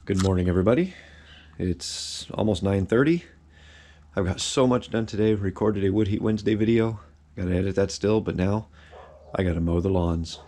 Good morning, everybody. It's almost 9:30. I've got so much done today. Recorded a Wood Heat Wednesday video. Gotta edit that still, but now I gotta mow the lawns.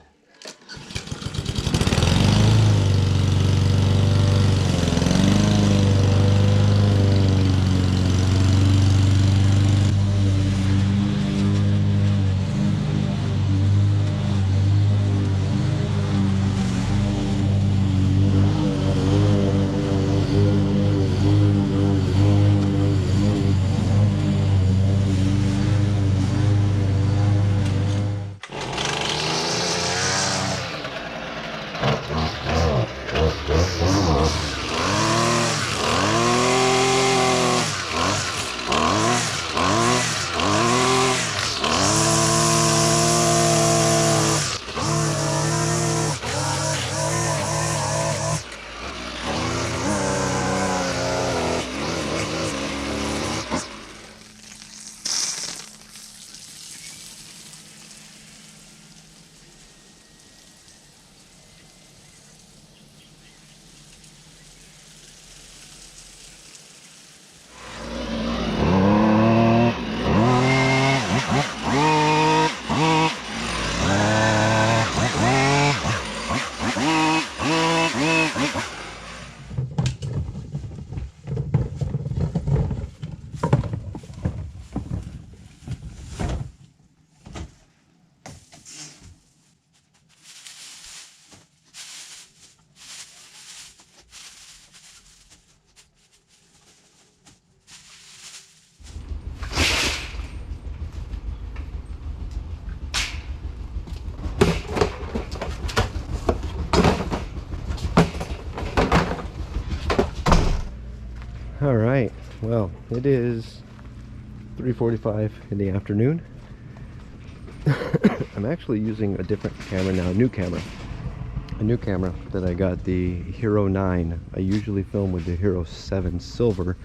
All right, well, it is 3:45 in the afternoon. I'm actually using a different camera now, a new camera that I got, the Hero 9. I usually film with the Hero 7 Silver,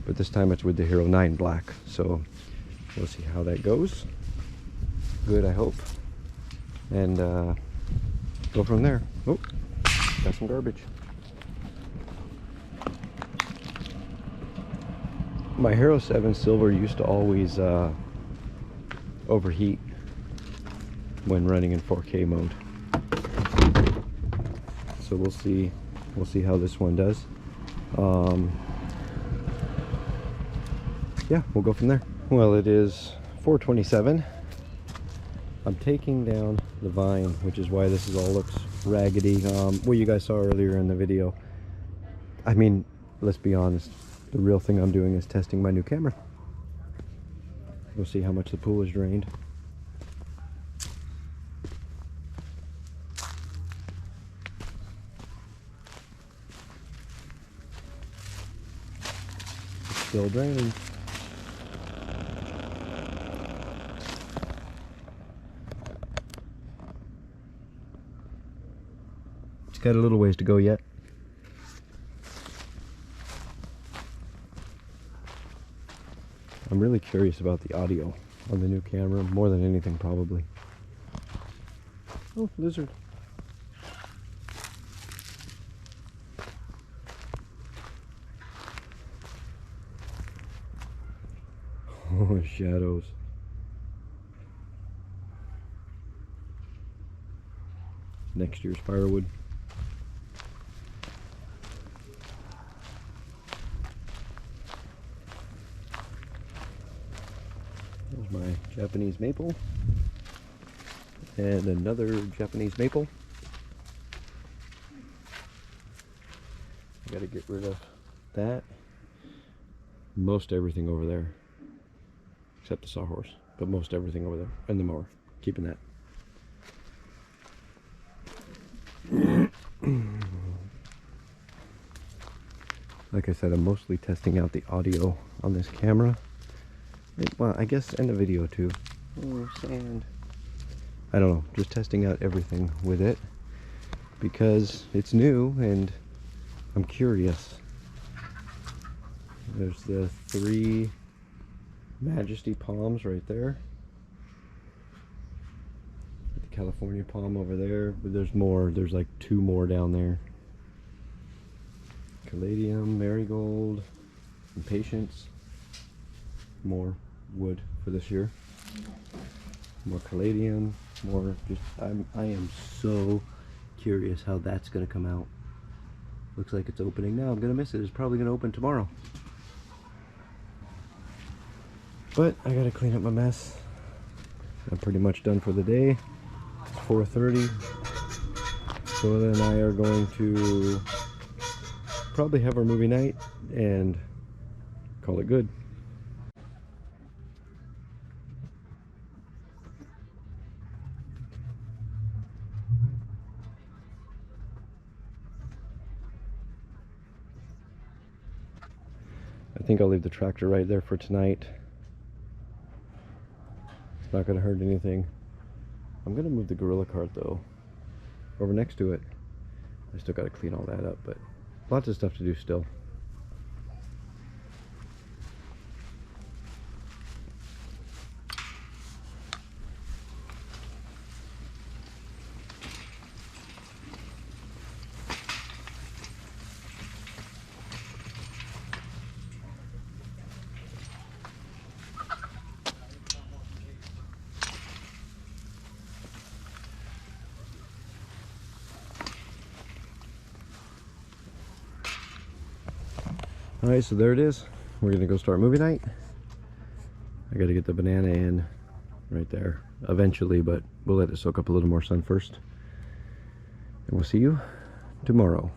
but this time it's with the Hero 9 Black. So we'll see how that goes. Good, I hope. And go from there. Oh, got some garbage. My Hero 7 Silver used to always overheat when running in 4K mode. So we'll see how this one does. Yeah, we'll go from there. Well, it is 4:27. I'm taking down the vine, which is why this all looks raggedy. What you guys saw earlier in the video. I mean, let's be honest. The real thing I'm doing is testing my new camera. We'll see how much the pool is drained. It's still draining. It's got a little ways to go yet. I'm really curious about the audio on the new camera, more than anything probably. Oh, lizard. Oh, shadows. Next year's firewood. There's my Japanese maple. And another Japanese maple. I gotta get rid of that. Most everything over there. Except the sawhorse. But most everything over there. And the mower. Keeping that. Like I said, I'm mostly testing out the audio on this camera. Well, I guess in the video too. Oh, sand. I don't know, just testing out everything with it because it's new and I'm curious. There's the 3 Majesty palms right there. The California palm over there, but there's more. There's like 2 more down there. Caladium, marigold, impatiens. More wood for this year. More caladium, more just, I am so curious how that's gonna come out. Looks like it's opening now. I'm gonna miss it. It's probably gonna open tomorrow. But I gotta clean up my mess. I'm pretty much done for the day. It's 4:30. Sola and I are going to probably have our movie night and call it good. I think I'll leave the tractor right there for tonight. It's not going to hurt anything. I'm going to move the Gorilla cart though over next to it. I still got to clean all that up, but lots of stuff to do still. Alright, so there it is. We're gonna go start movie night. I gotta get the banana in right there eventually, but we'll let it soak up a little more sun first. And we'll see you tomorrow.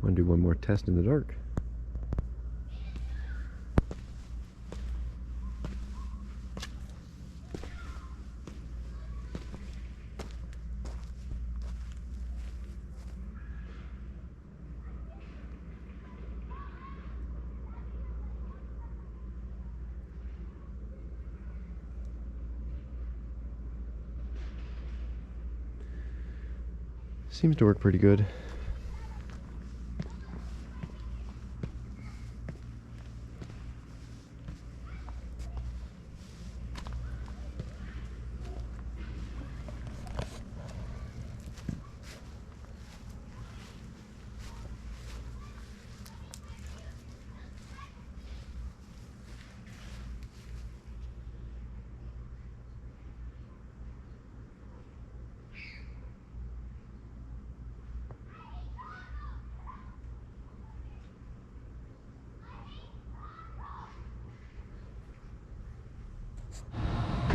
I'm gonna do one more test in the dark. Seems to work pretty good.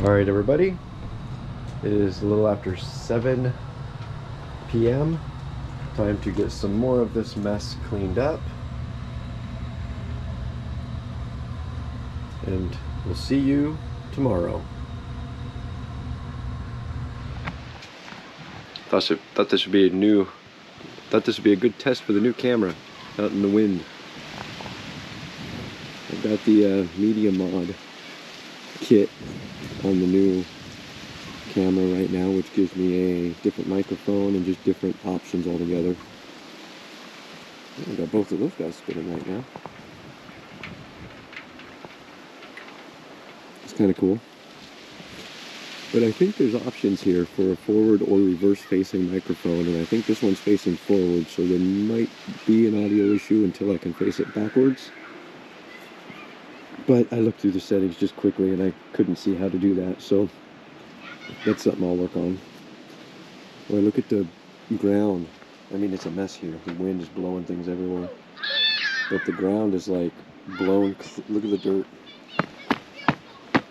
Alright everybody, it is a little after 7 p.m. Time to get some more of this mess cleaned up. And we'll see you tomorrow. Thought this would be a good test for the new camera out in the wind. I've got the Media Mod kit on the new camera right now, which gives me a different microphone and just different options altogether. I've got both of those guys spinning right now. It's kind of cool. But I think there's options here for a forward or reverse facing microphone, and I think this one's facing forward, so there might be an audio issue until I can face it backwards. But I looked through the settings just quickly and I couldn't see how to do that, so that's something I'll work on. Boy, look at the ground I mean, it's a mess here. The wind is blowing things everywhere. But the ground is like blown. Look at the dirt.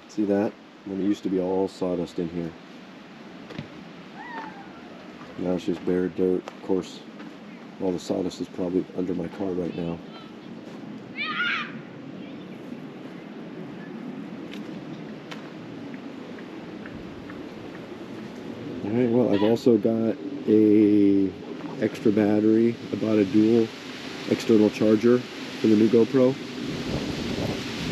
See that? When it used to be all sawdust in here. Now it's just bare dirt. Of course, all the sawdust is probably under my car right now. Alright, well, I've also got a extra battery. I bought a dual external charger for the new GoPro.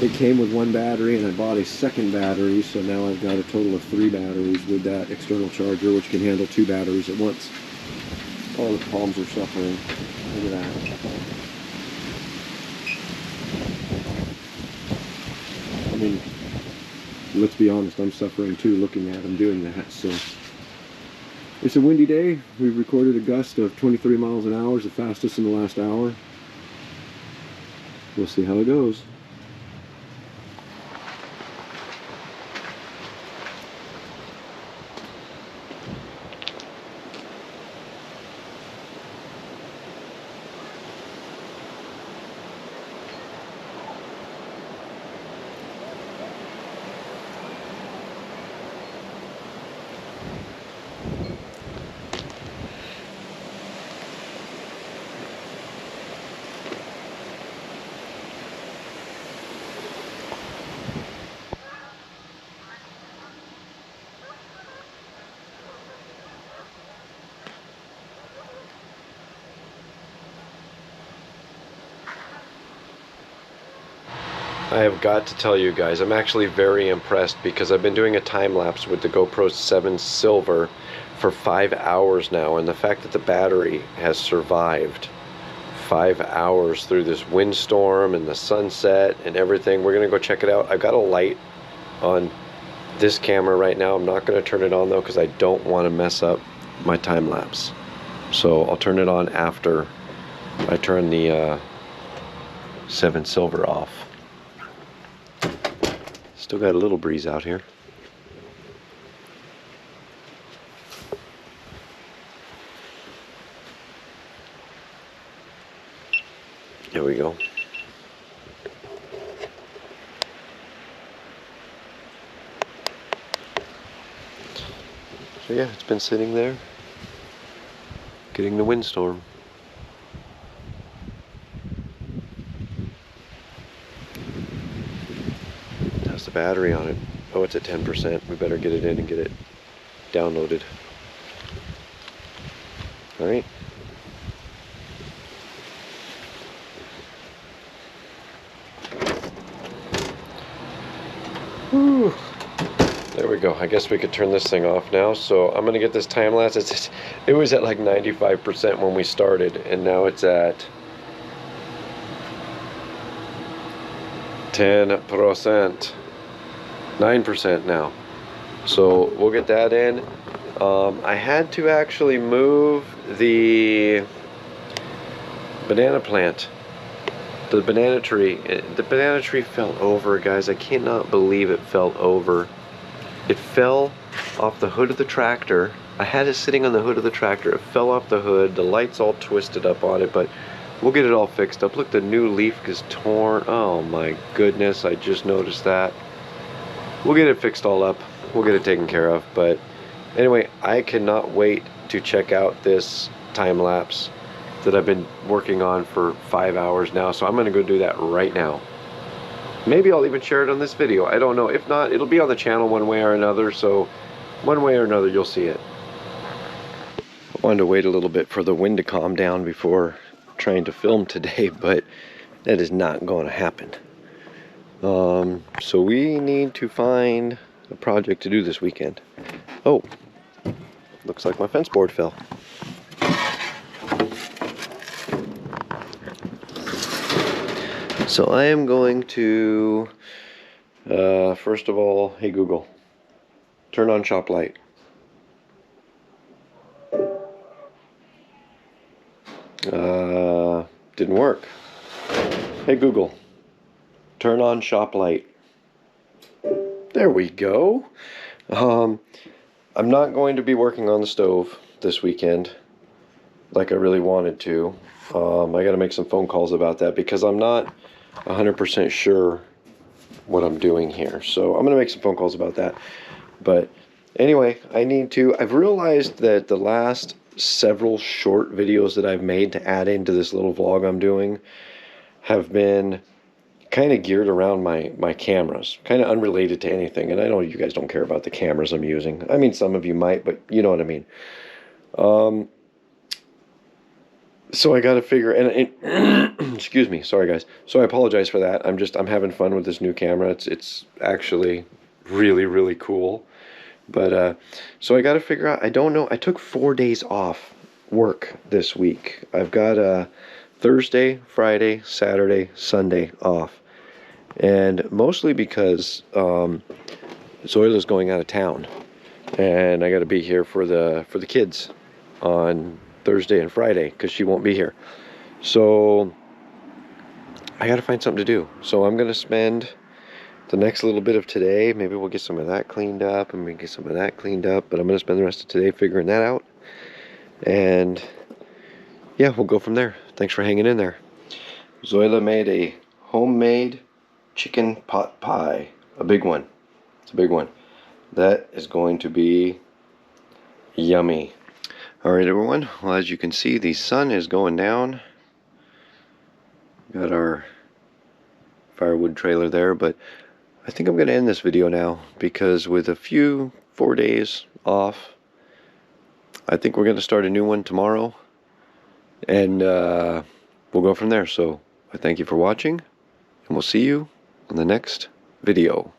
It came with one battery, and I bought a second battery, so now I've got a total of 3 batteries with that external charger, which can handle 2 batteries at once. Oh, the palms are suffering. Look at that. I mean, let's be honest, I'm suffering too looking at them doing that, so. It's a windy day. We've recorded a gust of 23 miles an hour, the fastest in the last hour. We'll see how it goes. I have got to tell you guys, I'm actually very impressed because I've been doing a time lapse with the GoPro 7 Silver for 5 hours now, and the fact that the battery has survived 5 hours through this windstorm and the sunset and everything. We're gonna go check it out. I've got a light on this camera right now. I'm not gonna turn it on though because I don't want to mess up my time lapse. So I'll turn it on after I turn the 7 Silver off. Still got a little breeze out here. There we go. So yeah, it's been sitting there, getting the windstorm. How's the battery on it? Oh, it's at 10%. We better get it in and get it downloaded. All right. Whew. There we go. I guess we could turn this thing off now. So I'm gonna get this time lapse. It was at like 95% when we started, and now it's at 10%, 9% now. So we'll get that in. I had to actually move the banana plant. The banana tree fell over, guys. I cannot believe it fell over. It fell off the hood of the tractor. I had it sitting on the hood of the tractor. It fell off the hood. The light's all twisted up on it, but we'll get it all fixed up. Look, the new leaf is torn. Oh my goodness, I just noticed that. We'll get it fixed all up. We'll get it taken care of. But anyway, I cannot wait to check out this time lapse that I've been working on for 5 hours now, so I'm gonna go do that right now. Maybe I'll even share it on this video, I don't know. If not, it'll be on the channel one way or another, so one way or another you'll see it. I wanted to wait a little bit for the wind to calm down before trying to film today, but that is not going to happen. So we need to find a project to do this weekend. Oh, looks like my fence board fell. So I am going to, first of all, hey Google, turn on shop light. Didn't work. Hey Google, turn on shop light. There we go. I'm not going to be working on the stove this weekend. like I really wanted to. I got to make some phone calls about that because I'm not 100% sure what I'm doing here. So I'm going to make some phone calls about that. But anyway, I've realized that the last several short videos that I've made to add into this little vlog I'm doing have been kind of geared around my cameras, kind of unrelated to anything. And I know you guys don't care about the cameras I'm using. I mean, some of you might, but you know what I mean. So I got to figure, and excuse me, sorry guys. So I apologize for that. I'm having fun with this new camera. It's actually really, really cool. But so I got to figure out. I don't know. I took 4 days off work this week. I've got Thursday, Friday, Saturday, Sunday off, and mostly because Zoila's going out of town, and I got to be here for the kids on Thursday and Friday because she won't be here. So I got to find something to do. So I'm going to spend the next little bit of today, maybe we'll get some of that cleaned up, and we get some of that cleaned up, but I'm going to spend the rest of today figuring that out. And yeah, we'll go from there. Thanks for hanging in there. Zoila made a homemade chicken pot pie. A big one. It's a big one. That is going to be yummy. Alright everyone, well, as you can see, the sun is going down. Got our firewood trailer there, but I think I'm going to end this video now because with a few 4 days off, I think we're going to start a new one tomorrow, and we'll go from there. So I thank you for watching, and we'll see you in the next video.